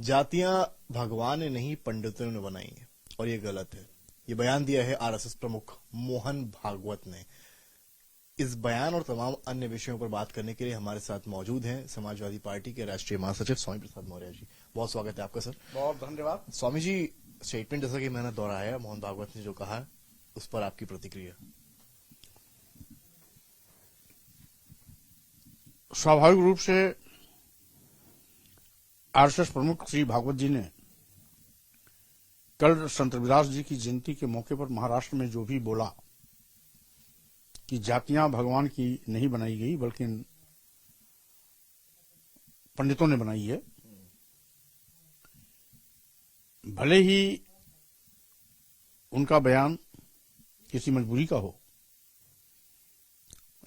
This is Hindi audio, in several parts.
जातियां भगवान ने नहीं पंडितों ने बनाई हैं और ये गलत है। ये बयान दिया है आरएसएस प्रमुख मोहन भागवत ने। इस बयान और तमाम अन्य विषयों पर बात करने के लिए हमारे साथ मौजूद हैं समाजवादी पार्टी के राष्ट्रीय महासचिव स्वामी प्रसाद मौर्य जी। बहुत स्वागत है आपका सर। बहुत धन्यवाद। स्वामी जी, स्टेटमेंट जैसा कि मैंने दोहराया, मोहन भागवत ने जो कहा है उस पर आपकी प्रतिक्रिया। स्वाभाविक रूप से आरएसएस प्रमुख श्री भागवत जी ने कल संत रविदास जी की जयंती के मौके पर महाराष्ट्र में जो भी बोला कि जातियां भगवान की नहीं बनाई गई बल्कि पंडितों ने बनाई है, भले ही उनका बयान किसी मजबूरी का हो,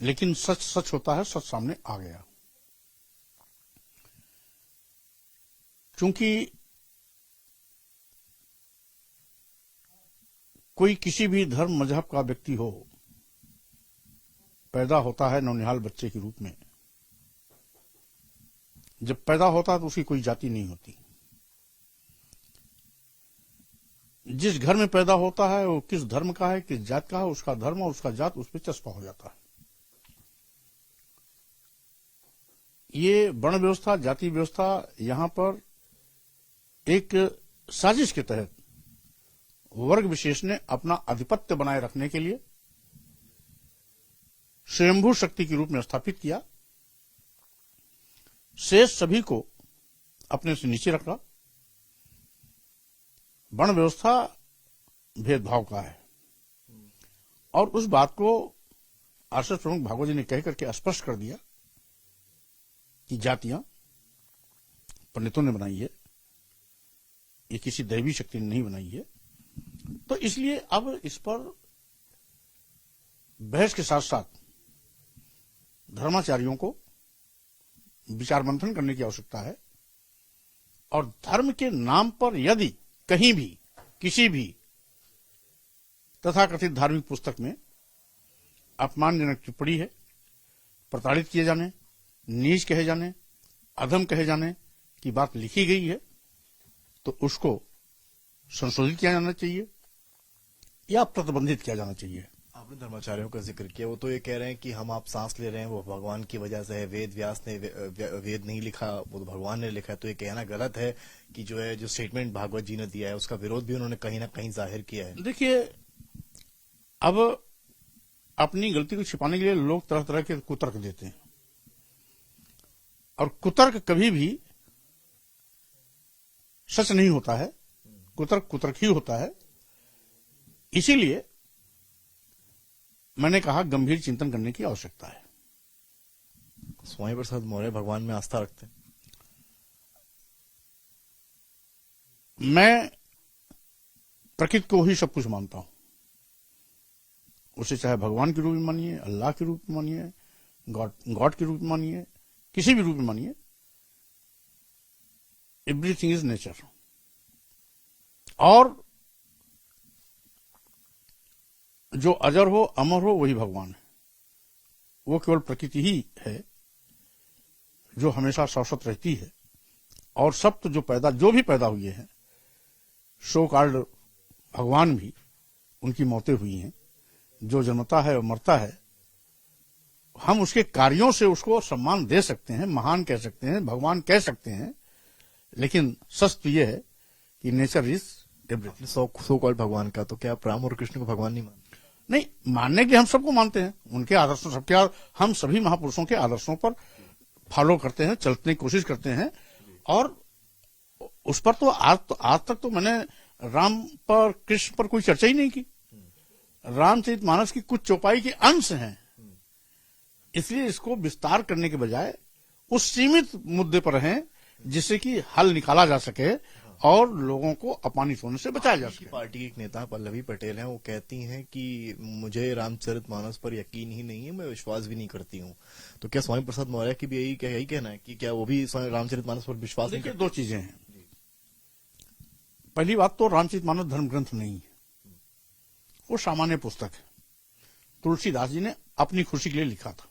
लेकिन सच सच होता है, सच सामने आ गया। क्योंकि कोई किसी भी धर्म मजहब का व्यक्ति हो, पैदा होता है नौनिहाल बच्चे के रूप में। जब पैदा होता है तो उसकी कोई जाति नहीं होती। जिस घर में पैदा होता है वो किस धर्म का है, किस जात का है, उसका धर्म और उसका जात उस पर चस्पा हो जाता है। ये वर्ण व्यवस्था, जाति व्यवस्था यहां पर एक साजिश के तहत वर्ग विशेष ने अपना आधिपत्य बनाए रखने के लिए स्वयंभू शक्ति के रूप में स्थापित किया। शेष सभी को अपने से नीचे रखा। वर्ण व्यवस्था भेदभाव का है और उस बात को आरएसएस प्रमुख भागवत जी ने कह करके स्पष्ट कर दिया कि जातियां पंडितों ने बनाई है, ये किसी दैवी शक्ति ने नहीं बनाई है। तो इसलिए अब इस पर बहस के साथ साथ धर्माचार्यों को विचार मंथन करने की आवश्यकता है और धर्म के नाम पर यदि कहीं भी किसी भी तथाकथित धार्मिक पुस्तक में अपमानजनक टिप्पणी है, प्रताड़ित किए जाने, नीच कहे जाने, अधम कहे जाने की बात लिखी गई है तो उसको संशोधित किया जाना चाहिए या प्रतिबंधित किया जाना चाहिए। आपने धर्माचार्यों का जिक्र किया, वो तो ये कह रहे हैं कि हम आप सांस ले रहे हैं वो भगवान की वजह से है, वेद व्यास ने वेद नहीं लिखा, वो तो भगवान ने लिखा है। तो ये कहना गलत है कि जो है जो स्टेटमेंट भागवत जी ने दिया है उसका विरोध भी उन्होंने कहीं ना कहीं जाहिर किया है। देखिए, अब अपनी गलती को छिपाने के लिए लोग तरह तरह के कुतर्क देते हैं और कुतर्क कभी भी सच नहीं होता है। कुतर्क कुतर्क ही होता है। इसीलिए मैंने कहा गंभीर चिंतन करने की आवश्यकता है। स्वामी प्रसाद मौर्य भगवान में आस्था रखते हैं? मैं प्रकृति को ही सब कुछ मानता हूं। उसे चाहे भगवान के रूप में मानिए, अल्लाह के रूप में मानिए, गॉड के रूप में मानिए, किसी भी रूप में मानिए, एवरीथिंग इज नेचर। और जो अजर हो, अमर हो, वही भगवान है। वो केवल प्रकृति ही है जो हमेशा शाश्वत रहती है और सब तो जो भी पैदा हुए हैं, सो कॉल्ड भगवान भी, उनकी मौतें हुई हैं। जो जन्मता है और मरता है, हम उसके कार्यों से उसको सम्मान दे सकते हैं, महान कह सकते हैं, भगवान कह सकते हैं, लेकिन सच तो यह है कि nature is everything. So called भगवान का तो क्या आप राम और कृष्ण को भगवान नहीं मानते? नहीं, मानने के हम सबको मानते हैं, उनके आदर्शों, सबके हम सभी महापुरुषों के आदर्शों पर फॉलो करते हैं, चलने की कोशिश करते हैं। और उस पर तो आज तक तो मैंने राम पर, कृष्ण पर कोई चर्चा ही नहीं की। रामचरितमानस की कुछ चौपाई के अंश हैं, इसलिए इसको विस्तार करने के बजाय उस सीमित मुद्दे पर हैं जिससे कि हल निकाला जा सके और लोगों को अपमानित होने से बचाया जा सके। पार्टी की एक नेता पल्लवी पटेल हैं, वो कहती हैं कि मुझे रामचरितमानस पर यकीन ही नहीं है, मैं विश्वास भी नहीं करती हूँ। तो क्या स्वामी प्रसाद मौर्य की भी यही कहना है कि क्या वो भी रामचरितमानस पर विश्वास नहीं करते? दो चीजें हैं। पहली बात तो रामचरितमानस धर्म ग्रंथ नहीं है, वो सामान्य पुस्तक है। तुलसीदास जी ने अपनी खुशी के लिए लिखा था।